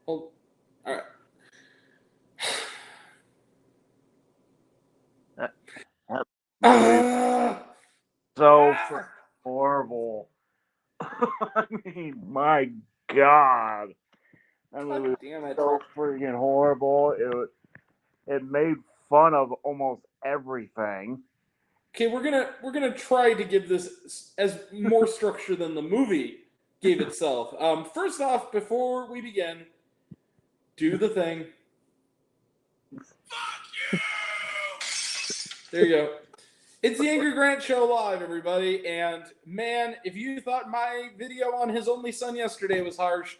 Hold. All right. That so horrible. I mean, my God, that movie was Damn it. so freaking horrible. It made fun of almost everything. Okay, we're gonna try to give this as more structure than the movie gave itself. First off, before we begin, do the thing. There you go. It's the Angry Grant Show live, everybody. And man, if you thought my video on his only son yesterday was harsh,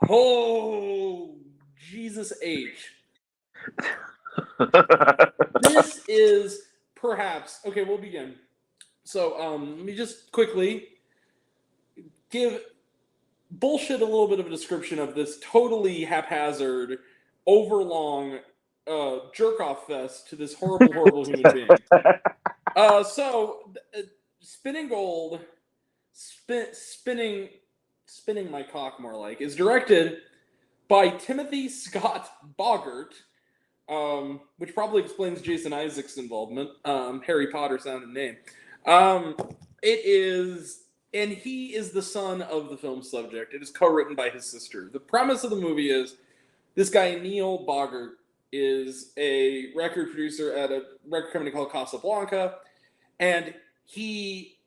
oh Jesus H. This is perhaps okay. We'll begin. So, let me just quickly give bullshit a little bit of a description of this totally haphazard, overlong jerk off fest to this horrible, horrible human being. Spinning Gold, spinning my cock more like, is directed by Timothy Scott Boggart, which probably explains Jason Isaacs' involvement. Harry Potter sounding name. It is, and he is the son of the film's subject. It is co-written by his sister. The premise of the movie is this guy Neil Boggart is a record producer at a record company called Casablanca, and he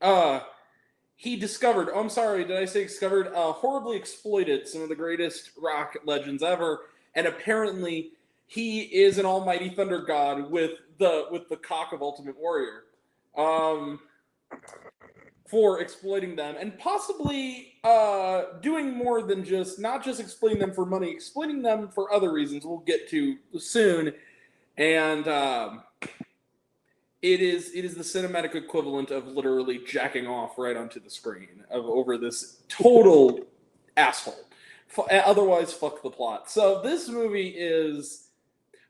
discovered, oh, I'm sorry, did I say discovered? Horribly exploited some of the greatest rock legends ever, and apparently he is an almighty thunder god with the cock of Ultimate Warrior, for exploiting them, and possibly doing more than not just exploiting them for money, exploiting them for other reasons we'll get to soon. And it is the cinematic equivalent of literally jacking off right onto the screen over this total asshole. Otherwise, fuck the plot. So this movie is,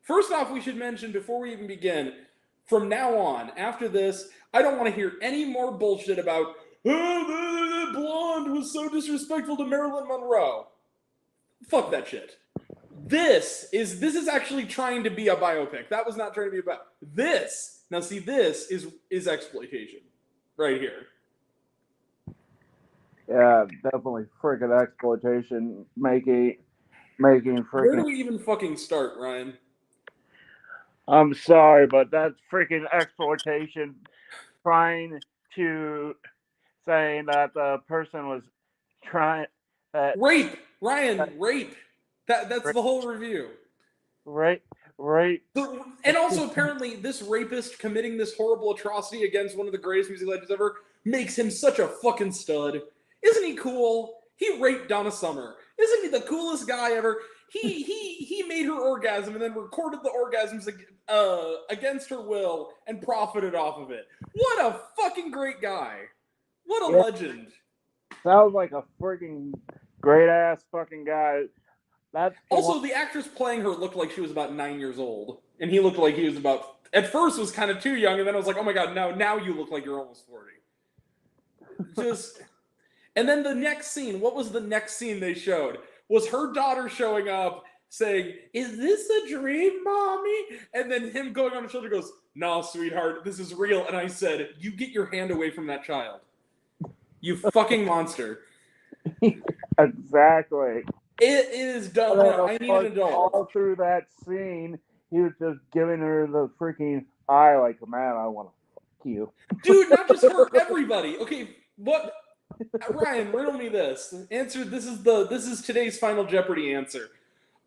first off, we should mention before we even begin, from now on, after this, I don't want to hear any more bullshit about, oh, the blonde was so disrespectful to Marilyn Monroe. Fuck that shit. This is actually trying to be a biopic. That was not trying to be about this. Now, see, this is exploitation right here. Yeah, definitely freaking exploitation, making freaking. Where do we even fucking start, Ryan? I'm sorry, but that's freaking exploitation. Trying to saying that the person was trying rape, Ryan, rape. That's the whole review. Right. And also, apparently, this rapist committing this horrible atrocity against one of the greatest music legends ever makes him such a fucking stud. Isn't he cool? He raped Donna Summer. Isn't he the coolest guy ever? He made her orgasm and then recorded the orgasms against her will and profited off of it. What a fucking great guy. What a legend. Sounds like a freaking great ass fucking guy. Also, the actress playing her looked like she was about 9 years old, and he looked like he was about, at first was kind of too young, and then I was like, oh my god, now you look like you're almost 40. And then the next scene, what was the next scene they showed? Was her daughter showing up saying, is this a dream, mommy? And then him going on her shoulder goes, nah, sweetheart, this is real. And I said, you get your hand away from that child. You fucking monster. Exactly. It is dumb. No, I need an adult. All through that scene, he was just giving her the freaking eye like, man, I want to fuck you. Dude, not just her, everybody. Okay, what? Ryan, riddle me this. Answer. This is today's Final Jeopardy answer.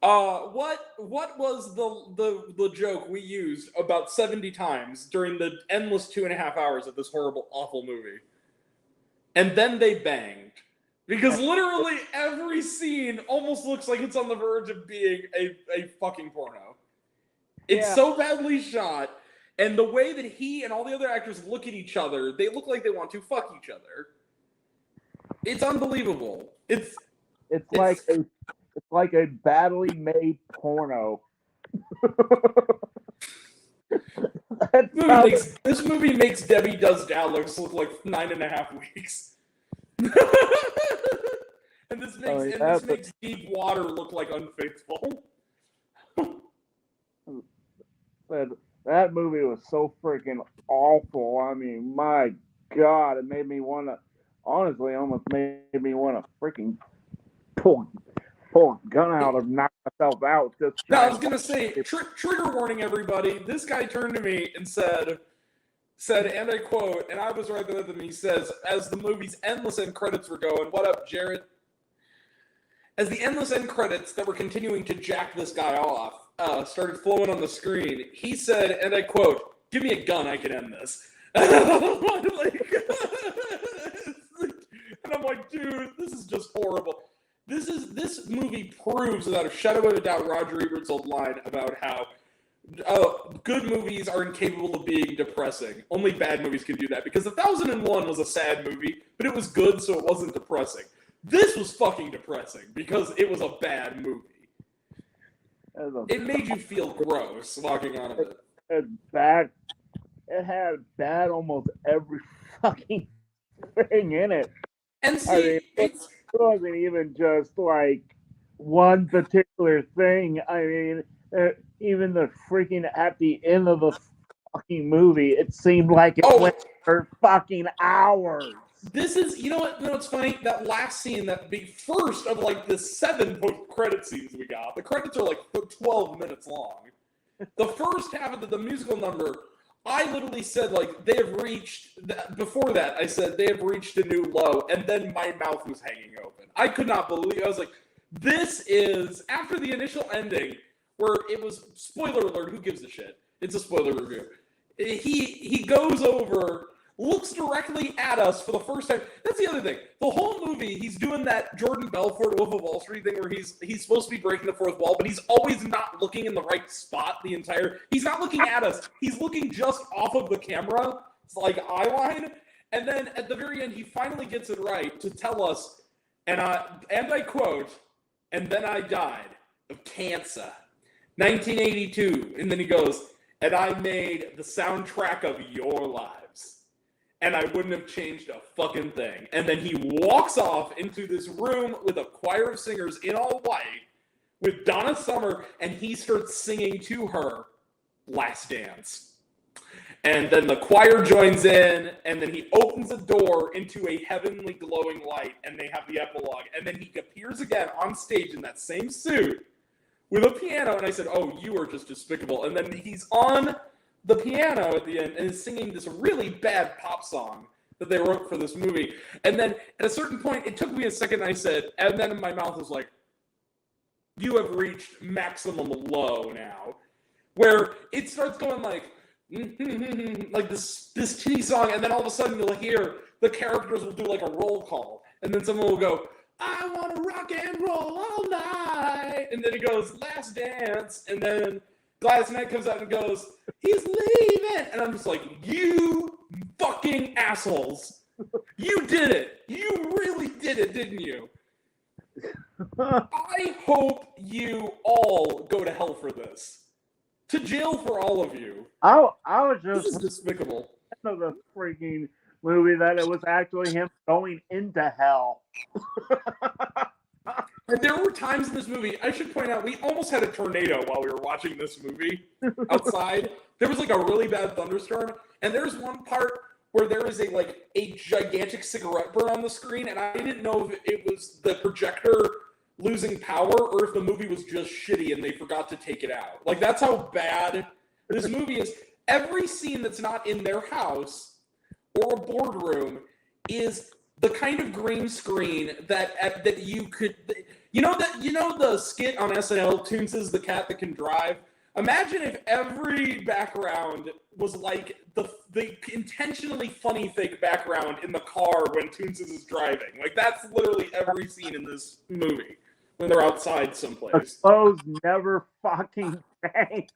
What was the joke we used about 70 times during the endless 2.5 hours of this horrible, awful movie? And then they banged. Because literally every scene almost looks like it's on the verge of being a fucking porno. It's so badly shot, and the way that he and all the other actors look at each other, they look like they want to fuck each other. It's unbelievable. It's like a badly made porno. This movie makes Debbie Does Dallas look like 9.5 weeks. And this makes Deep Water look like unfaithful. That movie was so freaking awful. I mean, my God, it made me want to, honestly, almost made me want to freaking pull a gun out and knock myself out. Now, I was going to say, trigger warning, everybody. This guy turned to me and said, and I quote, and I was right there with him, he says, as the movie's endless end credits were going, what up, Jared? As the endless end credits that were continuing to jack this guy off started flowing on the screen, he said, and I quote, "Give me a gun, I can end this." And I'm like, dude, this is just horrible. This movie proves without a shadow of a doubt Roger Ebert's old line about how good movies are incapable of being depressing. Only bad movies can do that, because 1001 was a sad movie, but it was good, so it wasn't depressing. This was fucking depressing because it was a bad movie. It made you feel gross walking on it. It had bad almost every fucking thing in it. And see, I mean, it wasn't even just like one particular thing. I mean, even the freaking at the end of the fucking movie, it seemed like it went for fucking hours. This is, you know what? It's funny. That last scene, that big first of like the 7 post-credit scenes we got. The credits are like 12 minutes long. The first half of the musical number, I literally said like they have reached. Before that, I said they have reached a new low, and then my mouth was hanging open. I could not believe. I was like, this is after the initial ending where it was spoiler alert. Who gives a shit? It's a spoiler review. He goes over. Looks directly at us for the first time. That's the other thing. The whole movie, he's doing that Jordan Belfort Wolf of Wall Street thing where he's supposed to be breaking the fourth wall, but he's always not looking in the right spot the entire... He's not looking at us. He's looking just off of the camera. It's like eye line. And then at the very end, he finally gets it right to tell us, and I quote, "And then I died of cancer. 1982." And then he goes, "And I made the soundtrack of your lives. And I wouldn't have changed a fucking thing." And then he walks off into this room with a choir of singers in all white with Donna Summer, and he starts singing to her Last Dance. And then the choir joins in, and then he opens a door into a heavenly glowing light, and they have the epilogue. And then he appears again on stage in that same suit with a piano, and I said, "Oh, you are just despicable." And then he's on the piano at the end and is singing this really bad pop song that they wrote for this movie. And then at a certain point, it took me a second, I said, and then my mouth was like, "You have reached maximum low now," where it starts going like, like this titty song, and then all of a sudden you'll hear the characters will do like a roll call, and then someone will go, "I want to rock and roll all night," and then it goes, "Last Dance," and then Gladys Knight comes out and goes, "He's leaving," and I'm just like, you fucking assholes, you did it, you really did it, didn't you? I hope you all go to hell for this. To jail for all of you. I was just this is despicable. Of the freaking movie that it was actually him going into hell. And there were times in this movie, I should point out, we almost had a tornado while we were watching this movie outside. There was like a really bad thunderstorm, and there's one part where there is a gigantic cigarette burn on the screen, and I didn't know if it was the projector losing power or if the movie was just shitty and they forgot to take it out. Like, that's how bad this movie is. Every scene that's not in their house or a boardroom is the kind of green screen that you could, you know the skit on SNL, Toons is the cat that can drive. Imagine if every background was like the intentionally funny fake background in the car when Toons is driving. Like, that's literally every scene in this movie when they're outside someplace. The clothes never fucking change.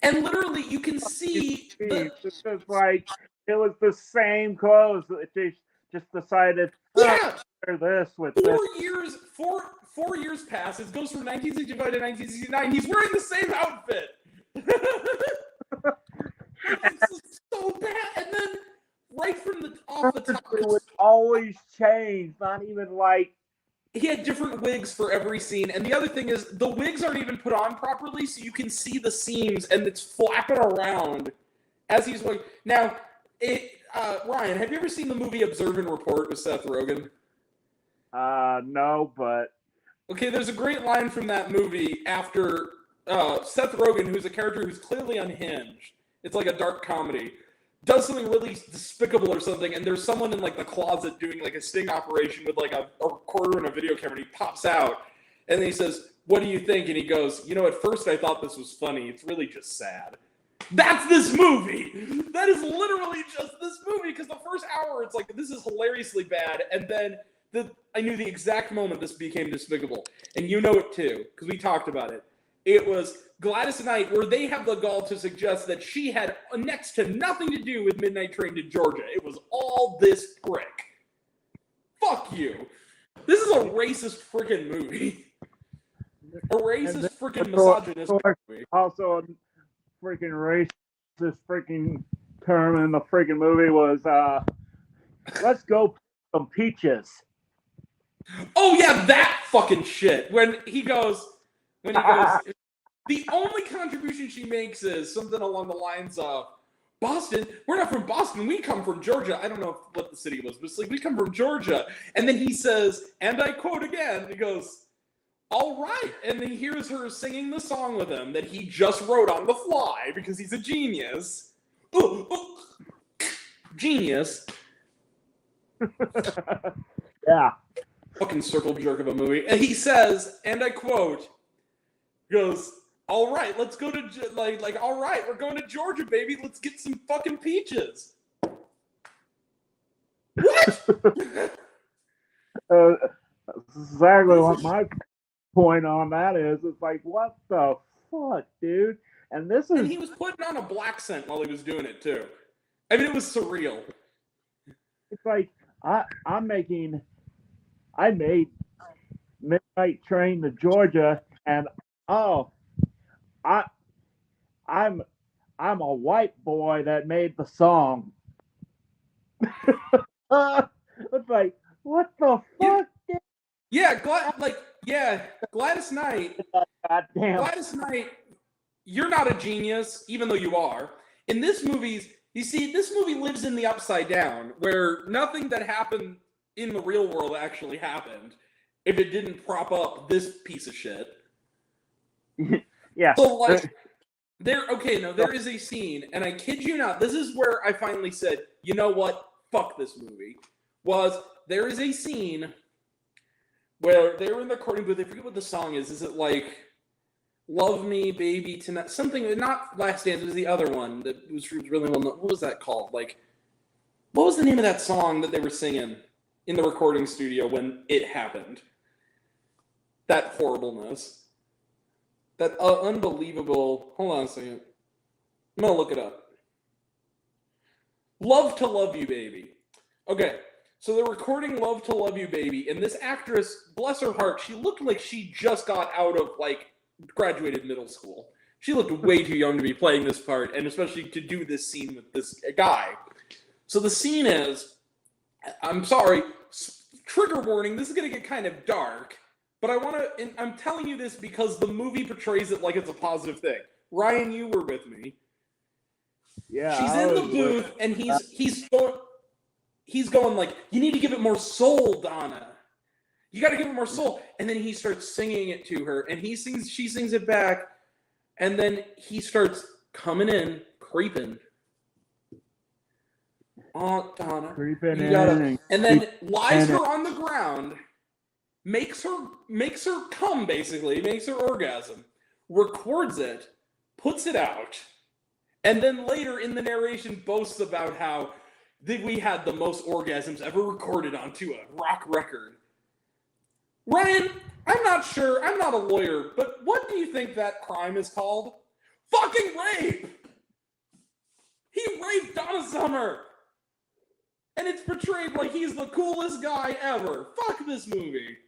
And literally, you can see it's just like it was the same clothes. They just decided, yeah, wear this with 4 years pass. It goes from 1965 to 1969. He's wearing the same outfit. It's so bad. And then right from off the top, it would always change. Not even like he had different wigs for every scene, and the other thing is the wigs aren't even put on properly, so you can see the seams, and it's flapping around as he's like. Now, Ryan, have you ever seen the movie Observe and Report with Seth Rogen? No, but Okay, there's a great line from that movie after Seth Rogen, who's a character who's clearly unhinged. It's like a dark comedy. Does something really despicable or something, and there's someone in like the closet doing like a sting operation with like a recorder and a video camera, and he pops out, and then he says, "What do you think?" And he goes, "You know, at first I thought this was funny. It's really just sad." That's this movie! That is literally just this movie, because the first hour, it's like, this is hilariously bad, and then I knew the exact moment this became despicable. And you know it too, because we talked about it. It was Gladys Knight, where they have the gall to suggest that she had next to nothing to do with Midnight Train to Georgia. It was all this prick. Fuck you. This is a racist freaking movie. A racist freaking misogynistic movie. Also, a freaking racist freaking term in the freaking movie was, let's go pick some peaches. Oh yeah, that fucking shit. When he goes, the only contribution she makes is something along the lines of, Boston, we're not from Boston, we come from Georgia. I don't know what the city was, but it's like, we come from Georgia. And then he says, and I quote again, he goes, all right. And then he hears her singing the song with him that he just wrote on the fly because he's a genius. Genius. Yeah. Fucking circle jerk of a movie. And he says, and I quote, goes, all right, let's go to, all right, we're going to Georgia, baby. Let's get some fucking peaches. What? That's exactly what my point on that is. It's like, what the fuck, dude? And this is. And he was putting on a black scent while he was doing it, too. I mean, it was surreal. It's like, I made Midnight Train to Georgia, and I'm a white boy that made the song. It's like, what the fuck? Yeah, Gladys Knight. Goddamn. Gladys Knight, you're not a genius, even though you are. In this movie, you see, this movie lives in the upside down, where nothing that happened in the real world actually happened if it didn't prop up this piece of shit. Yeah. So, there is a scene, and I kid you not, this is where I finally said, you know what? Fuck this movie. There is a scene where they were in the recording booth. I forget what the song is. Is it like Love Me, Baby Tonight? Something, not Last Dance, it was the other one that was really well known. What was that called? Like, what was the name of that song that they were singing in the recording studio when it happened? That horribleness. That unbelievable. Hold on a second. I'm going to look it up. Love to Love You, Baby. Okay. So they're recording Love to Love You, Baby, and this actress, bless her heart, she looked like she just got out of, graduated middle school. She looked way too young to be playing this part, and especially to do this scene with this guy. So the scene is, I'm sorry, trigger warning, this is going to get kind of dark, but I'm telling you this because the movie portrays it like it's a positive thing. Ryan, you were with me. Yeah. She's in the booth, and he's going like, you need to give it more soul, Donna. You got to give it more soul. And then he starts singing it to her, and she sings it back, and then he starts coming in, creeping. Oh, Donna. Creeping in. And then lies her on the ground, makes her come, basically, makes her orgasm, records it, puts it out, and then later in the narration boasts about how we had the most orgasms ever recorded onto a rock record. Ryan, I'm not sure, I'm not a lawyer, but what do you think that crime is called? Fucking rape! He raped Donna Summer! And it's portrayed like he's the coolest guy ever. Fuck this movie.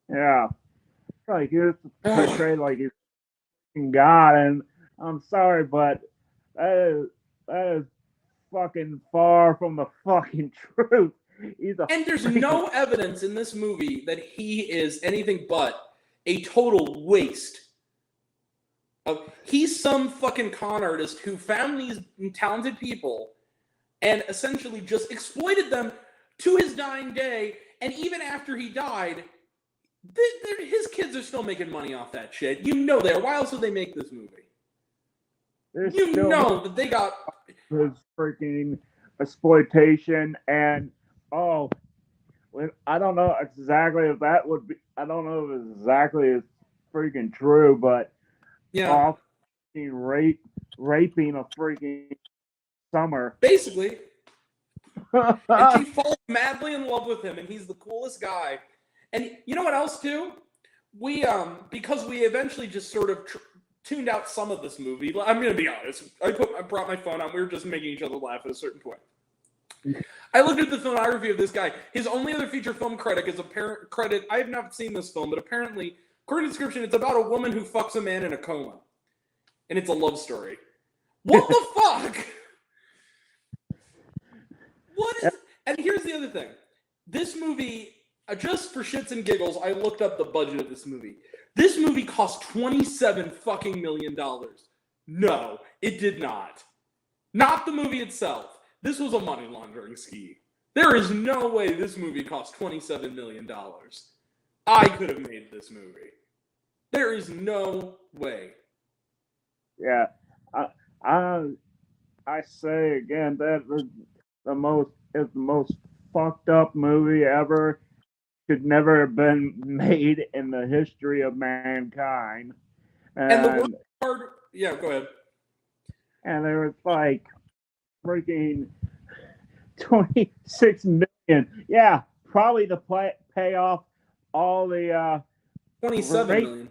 Yeah. Like, he was portrayed like he's God, and I'm sorry, but that is fucking far from the fucking truth. And there's no evidence in this movie that he is anything but a total waste. He's some fucking con artist who found these talented people and essentially just exploited them to his dying day. And even after he died, his kids are still making money off that shit. You know they are. Why else would they make this movie? You know that they got his freaking exploitation and I don't know exactly if that would be. I don't know if it's exactly freaking true, but yeah, raping a freaking Summer. Basically. And she falls madly in love with him, and he's the coolest guy. And you know what else too? We because we eventually just sort of tuned out some of this movie. I'm gonna be honest. I brought my phone on. We were just making each other laugh at a certain point. I looked at the filmography of this guy. His only other feature film credit is apparent credit. I have not seen this film, but apparently, according to the description, it's about a woman who fucks a man in a coma, and it's a love story. What the fuck? What is? And here's the other thing. This movie, just for shits and giggles, I looked up the budget of this movie. This movie cost $27 fucking million. No, it did not. Not the movie itself. This was a money laundering scheme. There is no way this movie cost $27 million. I could have made this movie. There is no way. Yeah, I say again that is the most fucked up movie ever. Should never have been made in the history of mankind. And the worst part, yeah, go ahead. And there was like freaking 26 million. Yeah, probably to pay off all the 27 million.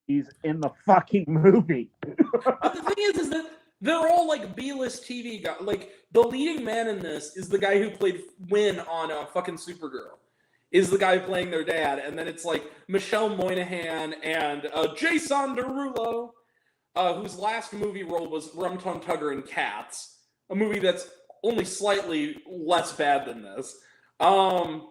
He's in the fucking movie. But the thing is that they're all like B-list TV guys. Like the leading man in this is the guy who played Win on fucking Supergirl. Is the guy playing their dad, and then it's like Michelle Moynihan and Jason Derulo, whose last movie role was Rum Tum Tugger in Cats, a movie that's only slightly less bad than this. And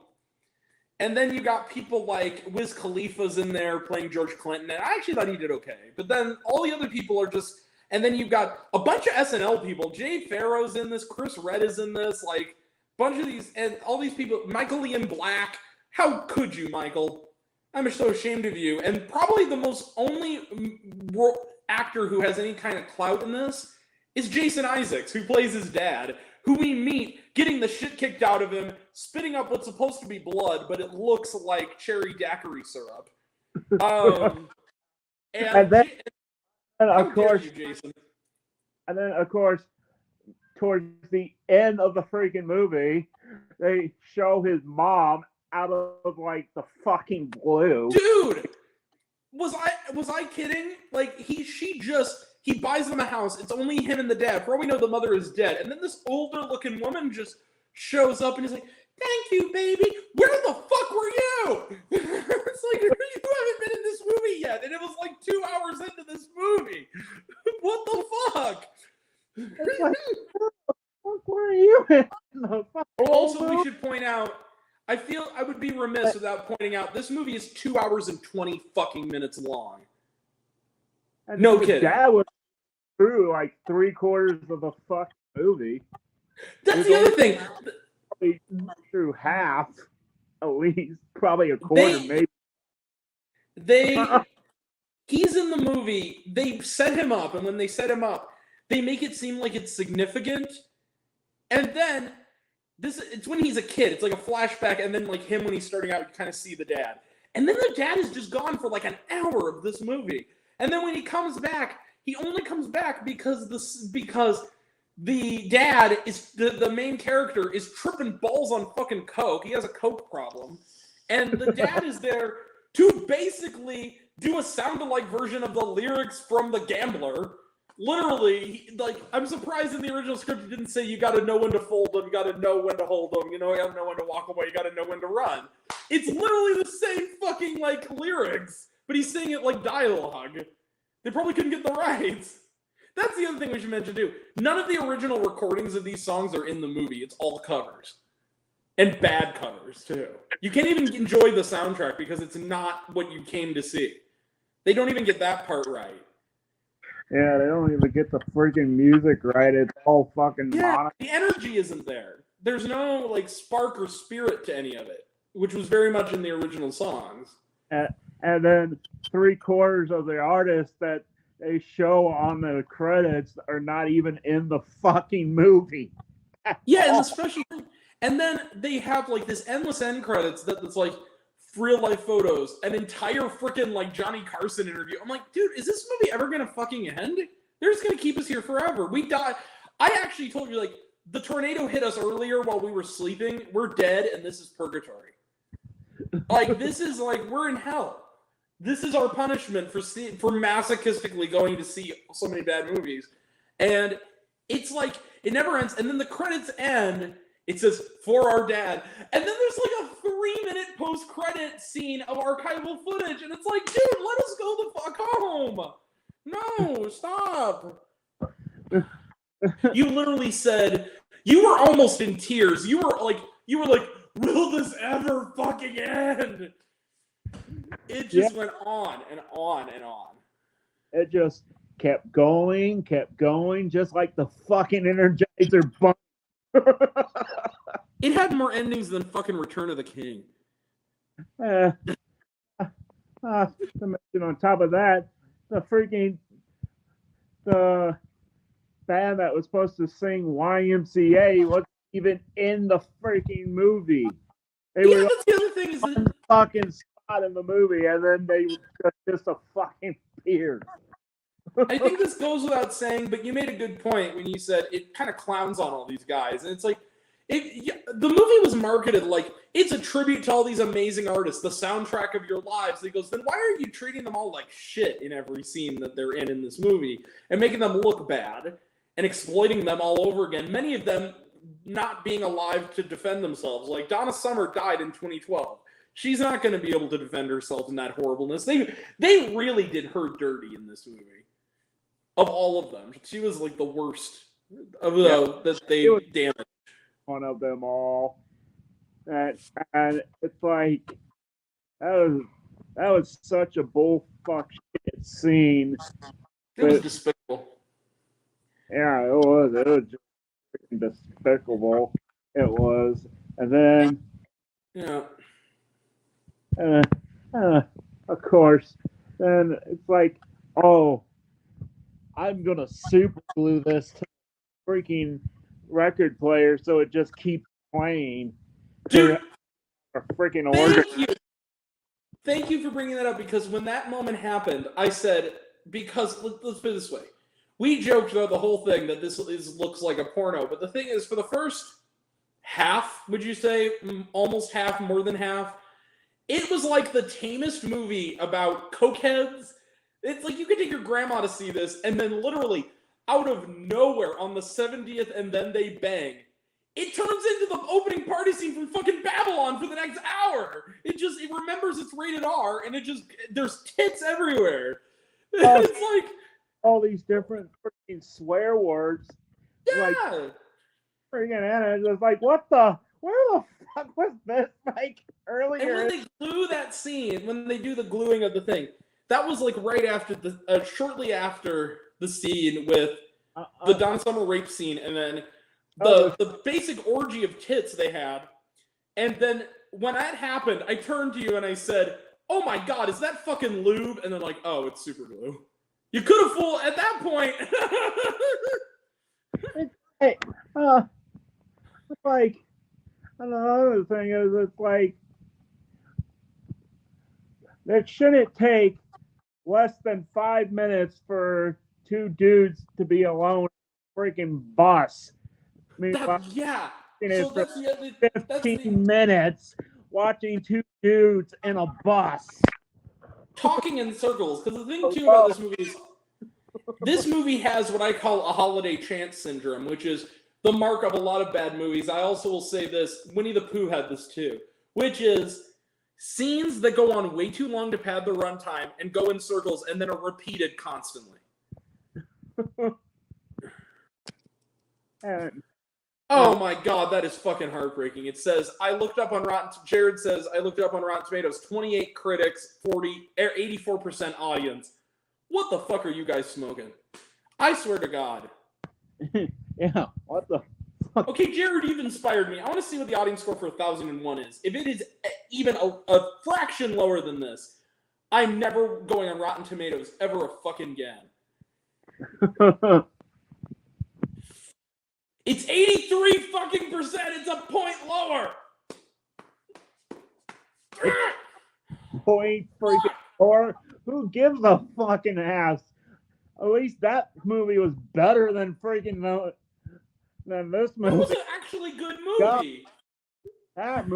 then you got people like Wiz Khalifa's in there playing George Clinton, and I actually thought he did okay. But then all the other people are just, and then you've got a bunch of SNL people. Jay Farrow's in this, Chris Redd is in this, like a bunch of these, and all these people. Michael Ian Black. How could you, Michael? I'm so ashamed of you. And probably the only actor who has any kind of clout in this is Jason Isaacs, who plays his dad, who we meet getting the shit kicked out of him, spitting up what's supposed to be blood, but it looks like cherry daiquiri syrup. And then of course, Jason. And then, of course, towards the end of the freaking movie, they show his mom out of like the fucking blue. Dude, was I kidding? Like he buys them a house. It's only him and the dad. For all we know, the mother is dead. And then this older looking woman just shows up and is like, "Thank you, baby. Where the fuck were you?" It's like, you haven't been in this movie yet. And it was like 2 hours into this movie. What the fuck? It's like, what were you in the fuck? Also, we should point out, I feel I would be remiss without pointing out this movie is 2 hours and 20 fucking minutes long. And no kidding. Dad was through like 3/4 of the fucking movie. That's the other thing. Through half, at least, probably a quarter, maybe. He's in the movie. They set him up, and when they set him up, they make it seem like it's significant, and then. It's when he's a kid. It's like a flashback, and then like him when he's starting out, you kind of see the dad. And then the dad is just gone for like an hour of this movie. And then when he comes back, he only comes back because the dad is the main character is tripping balls on fucking coke. He has a coke problem. And the dad is there to basically do a sound-alike version of the lyrics from The Gambler. Literally, like, I'm surprised in the original script it didn't say you gotta know when to fold them, you gotta know when to hold them, you gotta know when to walk away, you gotta know when to run. It's literally the same fucking, like, lyrics, but he's saying it like dialogue. They probably couldn't get the rights. That's the other thing we should mention, too. None of the original recordings of these songs are in the movie. It's all covers. And bad covers, too. You can't even enjoy the soundtrack because it's not what you came to see. They don't even get that part right. Yeah, they don't even get the freaking music right. It's all fucking the energy isn't there. There's no like spark or spirit to any of it, which was very much in the original songs. And then 3/4 of the artists that they show on the credits are not even in the fucking movie. Yeah, and the special thing. And then they have like this endless end credits that's like real life photos, an entire freaking like Johnny Carson interview. I'm like, dude, is this movie ever gonna fucking end? They're just gonna keep us here forever. We die. I actually told you, like, the tornado hit us earlier while we were sleeping. We're dead, and this is purgatory. Like, this is like we're in hell. This is our punishment for masochistically going to see so many bad movies. And it's like it never ends. And then the credits end. It says, "For our dad." And then there's like a 3-minute post-credit scene of archival footage. And it's like, dude, let us go the fuck home. No, stop. You literally said, you were almost in tears. You were like, will this ever fucking end? It just went on and on and on. It just kept going, just like the fucking Energizer Bunny. It had more endings than fucking Return of the King. To mention on top of that, the band that was supposed to sing YMCA wasn't even in the freaking movie. They were that's the other thing is that fucking spot in the movie, and then they just a fucking appeared. I think this goes without saying, but you made a good point when you said it kind of clowns on all these guys, and it's like the movie was marketed like it's a tribute to all these amazing artists, the soundtrack of your lives. And he goes, then why are you treating them all like shit in every scene that they're in this movie and making them look bad and exploiting them all over again? Many of them not being alive to defend themselves. Like Donna Summer died in 2012. She's not going to be able to defend herself in that horribleness. They really did her dirty in this movie. Of all of them, she was like the worst of that they damaged. One of them all, and it's like that was such a bullfuck shit scene. It was despicable. Yeah, it was just freaking despicable. It was, and then of course, then it's like, oh, I'm gonna super glue this to the freaking record player so it just keeps playing. Dude, a freaking order. Thank you for bringing that up, because when that moment happened, I said, because let's put it this way. We joked about the whole thing that this looks like a porno, but the thing is, for the first half, would you say, almost half, more than half, it was like the tamest movie about cokeheads. It's like you could take your grandma to see this, and then literally out of nowhere on the 70th, and then they bang. It turns into the opening party scene from fucking Babylon for the next hour. It remembers it's rated R, and there's tits everywhere. It's like all these different freaking swear words. Yeah. Like, freaking Anna was like, where the fuck was this? Like, earlier. And when they glue that scene, when they do the gluing of the thing, that was like right after shortly after the scene with the Donna Summer rape scene, and then the basic orgy of tits they had. And then when that happened, I turned to you and I said, "Oh my god, is that fucking lube?" And they're like, "Oh, it's super glue." You could have fooled at that point. Hey, like, another thing is, it's like, it shouldn't take less than 5 minutes for two dudes to be alone in a freaking bus. I mean, yeah. So that's 15 minutes watching two dudes in a bus. Talking in circles. Because the thing, too, about this movie is this movie has what I call a holiday chance syndrome, which is the mark of a lot of bad movies. I also will say this. Winnie the Pooh had this, too, which is scenes that go on way too long to pad the runtime and go in circles and then are repeated constantly. Oh my god, that is fucking heartbreaking. It says, Jared says, I looked up on Rotten Tomatoes, 28 critics, 84% audience. What the fuck are you guys smoking? I swear to God. Yeah, what the fuck? Okay, Jared, you've inspired me. I want to see what the audience score for 1001 is. If it is even a fraction lower than this, I'm never going on Rotten Tomatoes ever fucking again. It's 83 fucking percent. It's a point lower. Point freaking or who gives a fucking ass? At least that movie was better than freaking than this movie. That was an actually good movie. That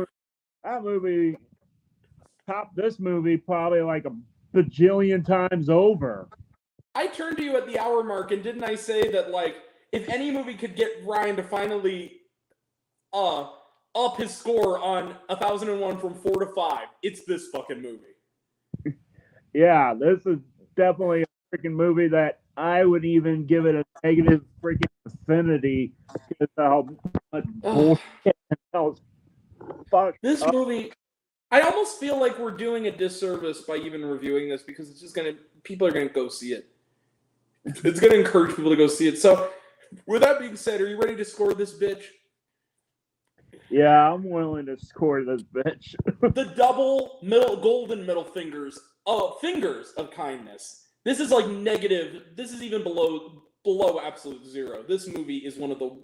movie topped this movie probably like a bajillion times over. I turned to you at the hour mark, and didn't I say that, like, if any movie could get Ryan to finally up his score on 1001 from 4 to 5, it's this fucking movie. Yeah, this is definitely a freaking movie that I would even give it a negative freaking affinity because how much bullshit else. Fuck. This movie, I almost feel like we're doing a disservice by even reviewing this because it's just people are gonna go see it. It's gonna encourage people to go see it. So, with that being said, are you ready to score this bitch? Yeah, I'm willing to score this bitch. The double golden middle fingers of kindness. This is like negative. This is even below absolute zero. This movie is one of the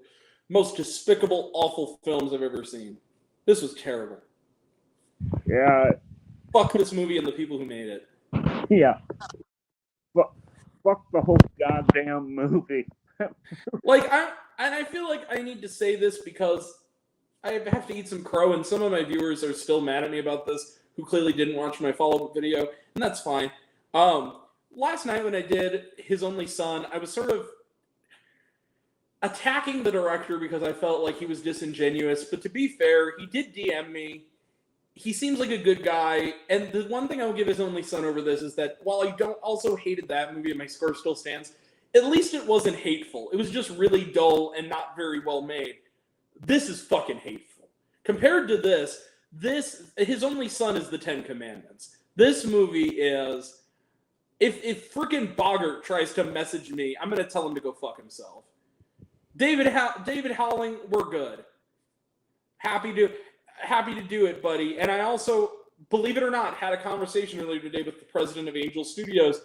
most despicable, awful films I've ever seen. This was terrible. Yeah. Fuck this movie and the people who made it. Yeah. Fuck the whole goddamn movie. I feel like I need to say this because I have to eat some crow, and some of my viewers are still mad at me about this, who clearly didn't watch my follow-up video, and that's fine. Last night when I did His Only Son, I was sort of attacking the director because I felt like he was disingenuous, but to be fair, he did DM me. He seems like a good guy, and the one thing I will give His Only Son over this is that while I don't also hated that movie and my score still stands, at least it wasn't hateful. It was just really dull and not very well made. This is fucking hateful. Compared to this, His Only Son is the 10 Commandments. This movie is, if freaking Boggart tries to message me, I'm going to tell him to go fuck himself. David Howling, we're good. Happy to do it, buddy. And I also, believe it or not, had a conversation earlier today with the president of Angel Studios,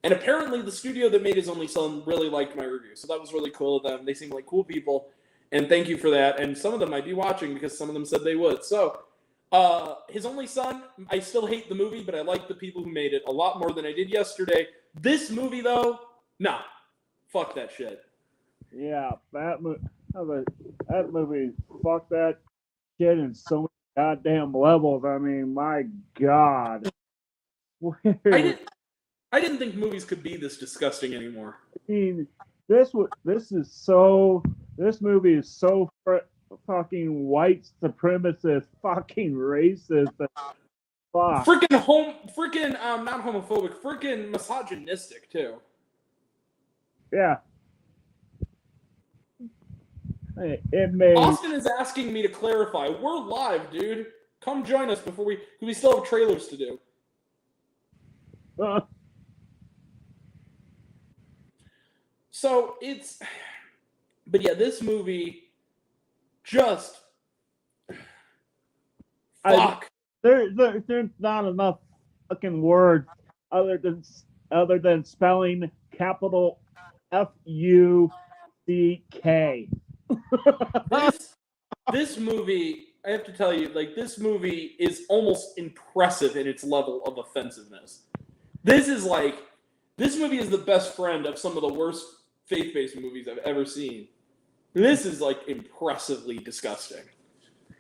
and apparently the studio that made His Only Son really liked my review. So that was really cool of them. They seem like cool people, and thank you for that. And some of them might be watching because some of them said they would. So, His Only Son, I still hate the movie, but I like the people who made it a lot more than I did yesterday. This movie, though, nah. Fuck that shit. Yeah, that movie, fuck that shit in so many goddamn levels. I mean, my God. I didn't think movies could be this disgusting anymore. I mean, this movie is so fucking white supremacist, fucking racist. Fuck. Freaking not homophobic, freaking misogynistic too. Yeah. It made Austin is asking me to clarify. We're live, dude. Come join us before we still have trailers to do. So but yeah, this movie just fuck. There's not enough fucking words other than spelling capital F-U-C-K. This movie, I have to tell you, like, this movie is almost impressive in its level of offensiveness. This movie is the best friend of some of the worst faith-based movies I've ever seen. This is, like, impressively disgusting.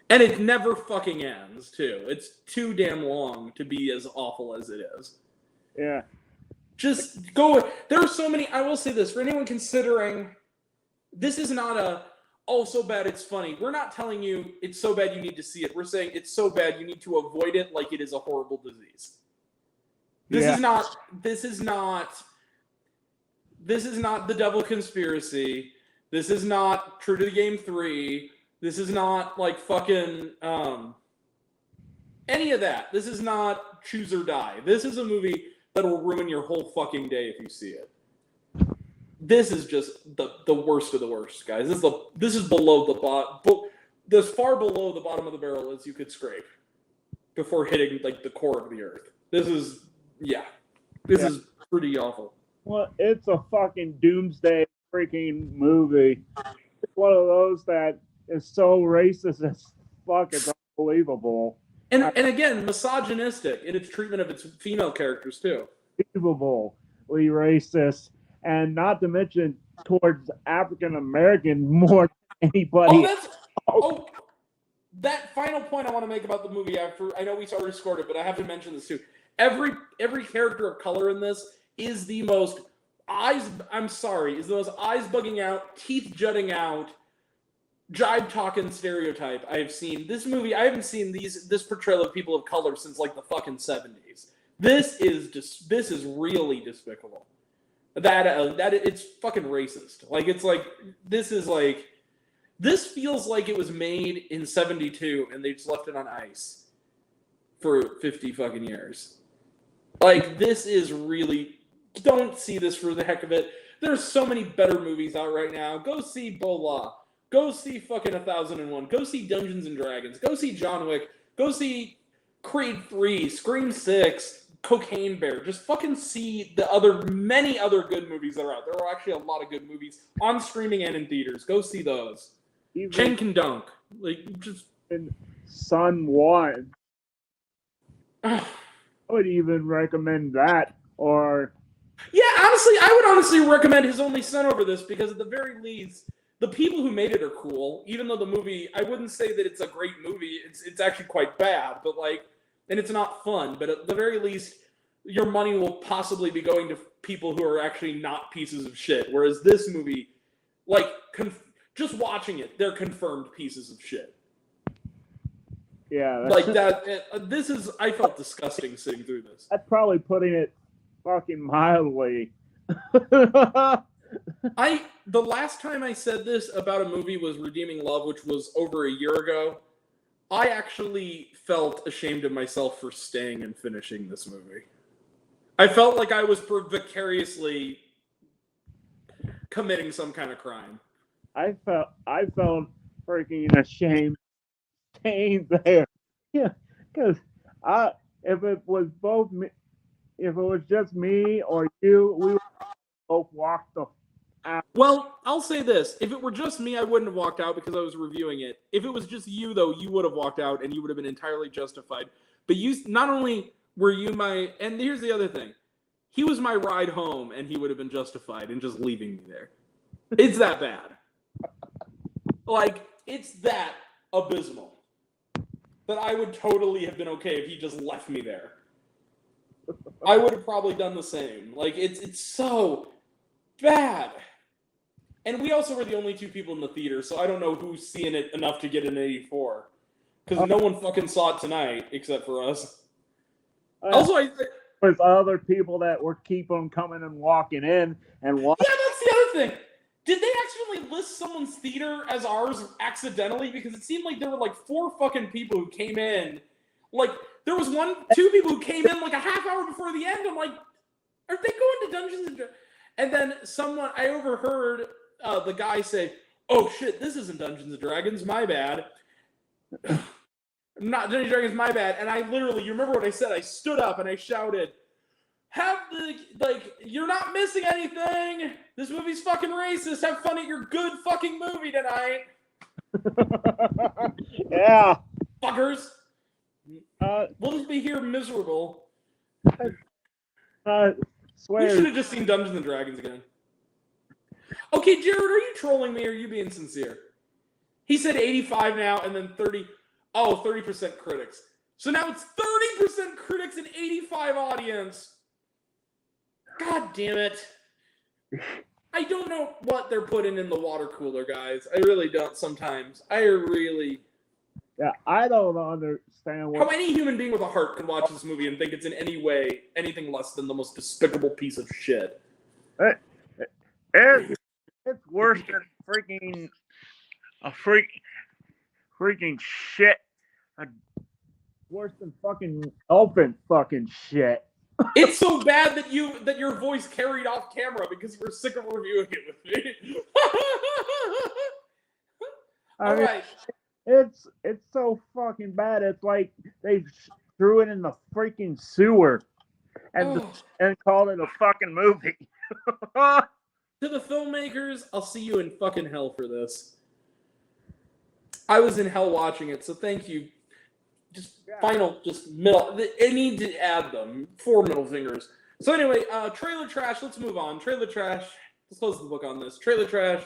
And it never fucking ends, too. It's too damn long to be as awful as it is. Yeah. Just go. There are so many. I will say this, for anyone considering, this is not so bad it's funny. We're not telling you it's so bad you need to see it. We're saying it's so bad you need to avoid it like it is a horrible disease. This is not The Devil Conspiracy. This is not True to the Game 3. This is not like fucking any of that. This is not Choose or Die. This is a movie that will ruin your whole fucking day if you see it. This is just the worst of the worst, guys. This is below the bottom. This far below the bottom of the barrel as you could scrape before hitting like the core of the earth. This is is pretty awful. Well, it's a fucking doomsday freaking movie. It's one of those that is so racist as fuck. It's unbelievable. And again, misogynistic in its treatment of its female characters too. Unbelievably racist, and not to mention towards African American more than anybody. That final point I want to make about the movie. I know we already scored it, but I have to mention this too. Every character of color in this is the most eyes bugging out, teeth jutting out, jive talking stereotype I have seen. This movie, I haven't seen this portrayal of people of color since like the fucking 70s. This is really despicable. That it's fucking racist. Like it's like this feels like it was made in 72 and they just left it on ice for 50 fucking years. Like, this is really... Don't see this for the heck of it. There's so many better movies out right now. Go see Bola. Go see fucking 1001. Go see Dungeons & Dragons. Go see John Wick. Go see Creed 3, Scream 6, Cocaine Bear. Just fucking see the many other good movies that are out. There are actually a lot of good movies on streaming and in theaters. Go see those. Chen can dunk. Like, just... Son 1. I would even recommend that, or... Yeah, honestly, I would honestly recommend His Only Son over this, because at the very least, the people who made it are cool, even though the movie, I wouldn't say that it's a great movie, it's actually quite bad, but like, and it's not fun, but at the very least, your money will possibly be going to people who are actually not pieces of shit, whereas this movie, like, just watching it, they're confirmed pieces of shit. Yeah. Like that, I felt disgusting sitting through this. That's probably putting it fucking mildly. The last time I said this about a movie was Redeeming Love, which was over a year ago. I actually felt ashamed of myself for staying and finishing this movie. I felt like I was vicariously committing some kind of crime. I felt freaking ashamed staying there. Yeah, because if it was just me or you, we would both walk the out. Well, I'll say this. If it were just me, I wouldn't have walked out because I was reviewing it. If it was just you, though, you would have walked out and you would have been entirely justified. But you, not only were you and here's the other thing. He was my ride home and he would have been justified in just leaving me there. It's that bad. Like, it's that abysmal. But I would totally have been okay if he just left me there. I would have probably done the same. Like, it's so bad. And we also were the only two people in the theater, so I don't know who's seeing it enough to get an 84. Because no one fucking saw it tonight, except for us. Also, there's other people that were keep on coming and walking in and walking. Yeah, that's the other thing. Did they actually list someone's theater as ours accidentally? Because it seemed like there were like 4 fucking people who came in. Like, there was 2 people who came in like a half hour before the end. I'm like, are they going to Dungeons and Dragons? And then I overheard the guy say, "Oh shit, this isn't Dungeons and Dragons, my bad." Not Dungeons and Dragons, my bad. And I literally, you remember what I said? I stood up and I shouted, you're not missing anything. This movie's fucking racist. Have fun at your good fucking movie tonight. Yeah. Fuckers. We'll just be here miserable. Swear. We should have just seen Dungeons and Dragons again. Okay, Jared, are you trolling me or are you being sincere? He said 85 now and then 30. Oh, 30% critics. So now it's 30% critics and 85 audience. God damn it. I don't know what they're putting in the water cooler, guys. I really don't sometimes. Yeah, I don't understand how any human being with a heart can watch this movie and think it's in any way anything less than the most despicable piece of shit. It's worse than freaking a freaking shit. A, worse than fucking elephant fucking shit. It's so bad that your voice carried off camera because you were sick of reviewing it with me. I mean, Alright. it's so fucking bad. It's like they threw it in the freaking sewer and and called it a fucking movie. To the filmmakers, I'll see you in fucking hell for this. I was in hell watching it, so thank you. Just middle. I need to add them. 4 middle fingers. So anyway, trailer trash. Let's move on. Trailer trash. Let's close the book on this. Trailer trash.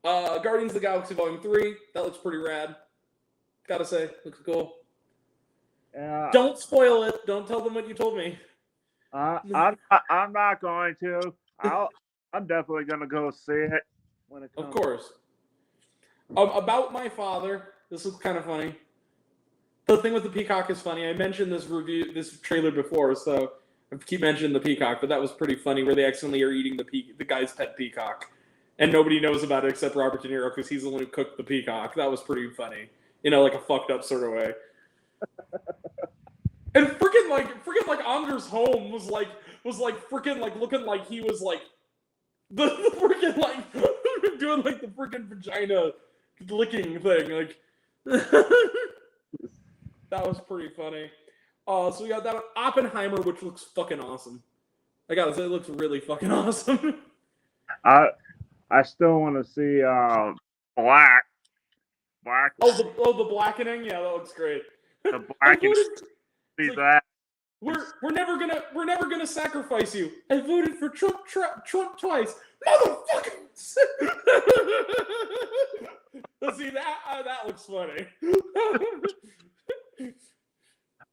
Guardians of the Galaxy Volume 3. That looks pretty rad. Gotta say, looks cool. Don't spoil it. Don't tell them what you told me. I'm not going to. I'm definitely gonna go see it when it comes. Of course. About my father. This was kind of funny. The thing with the peacock is funny. I mentioned this trailer before, so I keep mentioning the peacock, but that was pretty funny. Where they accidentally are eating the guy's pet peacock, and nobody knows about it except Robert De Niro because he's the one who cooked the peacock. That was pretty funny, like a fucked up sort of way. And freaking like Anders Holm was like freaking like looking like he was like the freaking like doing like the freaking vagina licking thing like. That was pretty funny. So we got that one. Oppenheimer, which looks fucking awesome. I gotta say, it looks really fucking awesome. I still want to see Black. Oh, the blackening. Yeah, that looks great. The blackening. See like, that. We're never gonna sacrifice you. I voted for Trump twice, motherfucker. See that looks funny.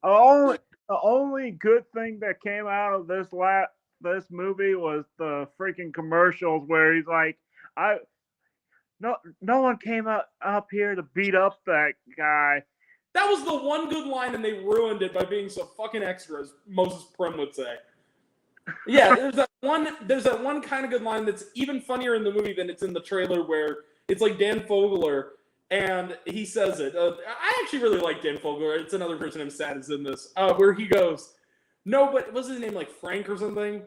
The only good thing that came out of this movie was the freaking commercials where he's like, no one came up here to beat up that guy. That was the one good line, and they ruined it by being so fucking extra, as Moses Prim would say. Yeah, there's that one kind of good line that's even funnier in the movie than it's in the trailer, where it's like Dan Fogler. And he says it. I actually really like Dan Fogler. It's another person I'm sad is in this. Where he goes, no, but what's his name, like Frank or something?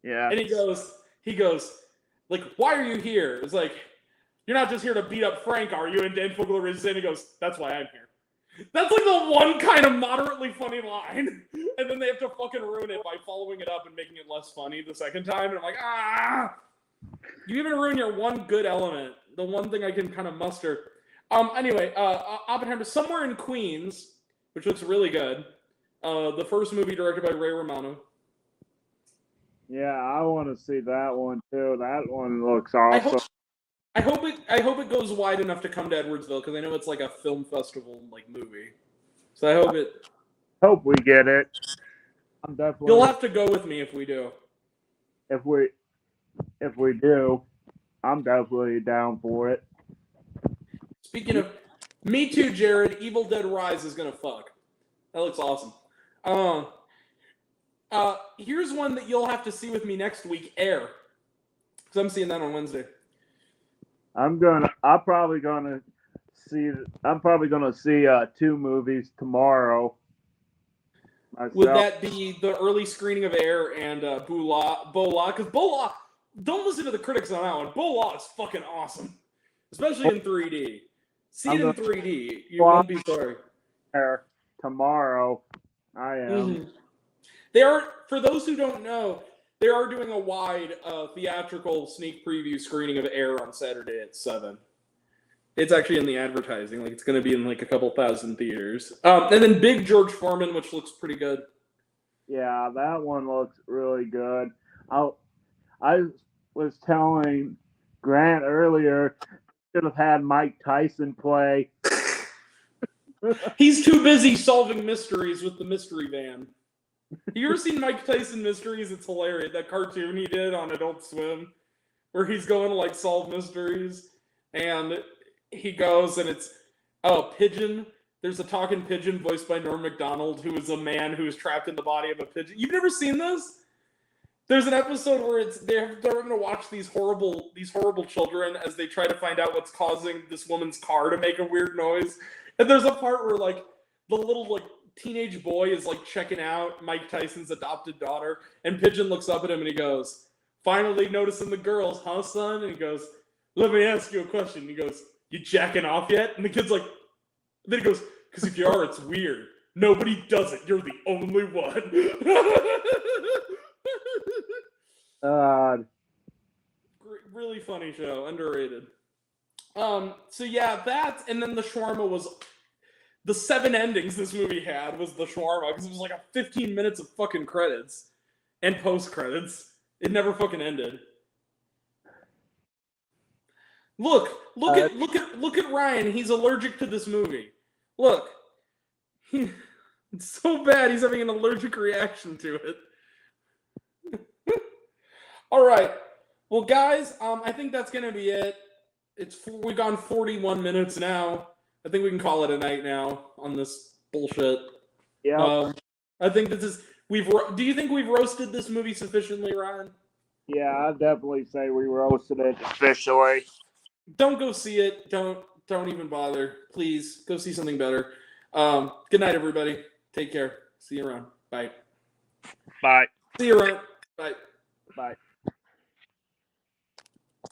Yeah. And he goes, like, why are you here? It's like, you're not just here to beat up Frank, are you? And Dan Fogler is in. He goes, that's why I'm here. That's like the one kind of moderately funny line. And then they have to fucking ruin it by following it up and making it less funny the second time. And I'm like, you even ruin your one good element. The one thing I can kind of muster. Anyway, Oppenheimer, Somewhere in Queens, which looks really good. The first movie directed by Ray Romano. Yeah, I want to see that one too. That one looks awesome. I hope it goes wide enough to come to Edwardsville because I know it's like a film festival like movie. So I hope it. Hope we get it. I'm definitely. You'll have to go with me if we do. If we do, I'm definitely down for it. Speaking of, me too, Jared. Evil Dead Rise is gonna fuck. That looks awesome. Here's one that you'll have to see with me next week. Air, because I'm seeing that on Wednesday. I'm probably gonna see 2 movies tomorrow. Myself. Would that be the early screening of Air and Bola? Because Bola, don't listen to the critics on that one. Bola is fucking awesome, especially in 3D. See it in 3D. You won't be sorry. Tomorrow, I am. Mm-hmm. They are, for those who don't know, they are doing a wide theatrical sneak preview screening of Air on Saturday at 7. It's actually in the advertising. Like, it's going to be in like a couple thousand theaters. And then Big George Foreman, which looks pretty good. Yeah, that one looks really good. I was telling Grant earlier, should have had Mike Tyson play. He's too busy solving mysteries with the mystery van. You ever seen Mike Tyson Mysteries? It's hilarious. That cartoon he did on Adult Swim, where he's going to like solve mysteries, and he goes and it's pigeon. There's a talking pigeon voiced by Norm Macdonald, who is a man who is trapped in the body of a pigeon. You've never seen this? There's an episode where they're going to watch these horrible children as they try to find out what's causing this woman's car to make a weird noise. And there's a part where like the little like teenage boy is like checking out Mike Tyson's adopted daughter, and Pigeon looks up at him and he goes, "Finally noticing the girls, huh, son?" And he goes, "Let me ask you a question." And he goes, "You jacking off yet?" And the kid's like, then he goes, "Because if you are, it's weird. Nobody does it. You're the only one." Really funny show, underrated. So yeah, that, and then the shawarma was the 7 endings this movie had was the shawarma, because it was like a 15 minutes of fucking credits and post credits. It never fucking ended. Look at Ryan. He's allergic to this movie. Look, it's so bad. He's having an allergic reaction to it. All right. Well, guys, I think that's gonna be it. We've gone 41 minutes now. I think we can call it a night now on this bullshit. Yeah. I think this is do you think we've roasted this movie sufficiently, Ryan? Yeah, I'd definitely say we roasted it officially. Don't go see it. Don't even bother. Please go see something better. Good night, everybody. Take care. See you around. Bye. Bye. See you around. Bye. Bye.